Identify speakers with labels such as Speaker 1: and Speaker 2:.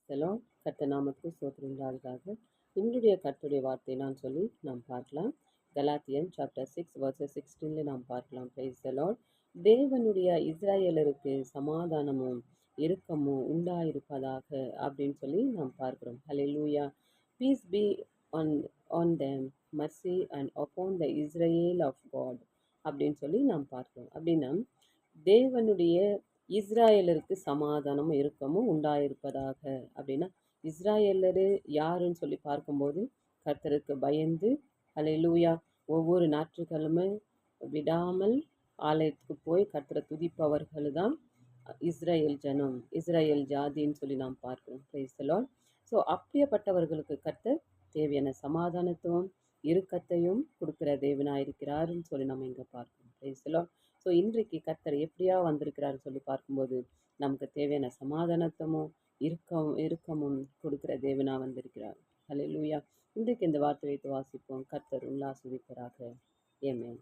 Speaker 1: பிரைஸ்தலோ கர்த்தர் நாமத்துக்கு ஸ்தோத்திரம் உண்டாவதாக. இன்றைய கர்த்தருடைய வார்த்தை நான் சொல்லி நாம் பார்க்கலாம். கலாத்தியன் சாப்டர் 6 verses 16 நாம் பார்க்கலாம். பிரைஸ்தலோ தேவனுடைய இஸ்ராயேலருக்கு சமாதானமும் இரக்கமும் உண்டாயிருப்பதாக அப்படின்னு சொல்லி நாம் பார்க்கிறோம். Hallelujah. Peace be on on them mercy and upon the Israel of God அப்படின்னு சொல்லி நாம் பார்க்கிறோம். அப்படின்னா தேவனுடைய இஸ்ராயலருக்கு சமாதானமும் இரக்கமும் உண்டாயிருப்பதாக. அப்படின்னா இஸ்ராயலரு யாருன்னு சொல்லி பார்க்கும்போது கர்த்தருக்கு பயந்து ஹல்லேலூயா ஒவ்வொரு ஞாயிற்றுக்கிழமை விடாமல் ஆலயத்துக்கு போய் கர்த்தரை துதிப்பவர்கள் தான் இஸ்ரேல் ஜனம், இஸ்ரேல் ஜாதின்னு சொல்லி நாம் பார்க்கிறோம். Praise the Lord. ஸோ அப்படியேப்பட்டவர்களுக்கு கர்த்தர் தேவையான சமாதானத்தையும் இரக்கத்தையும் கொடுக்கிற தேவனாயிருக்கிறாருன்னு சொல்லி நம்ம இங்கே பார்க்கிறோம். Praise the Lord. ஸோ இன்றைக்கு கர்த்தர் எப்படியா வந்திருக்கிறாருன்னு சொல்லி பார்க்கும்போது நமக்கு தேவையான சமாதானத்தமும் இருக்கமும் கொடுக்கிற தேவனா வந்திருக்கிறார். ஹல்லேலூயா. இன்றைக்கு இந்த வார்த்தை வைத்து வாசிப்போம். கர்த்தர் உங்களை ஆசீர்வதிப்பாராக. ஆமென்.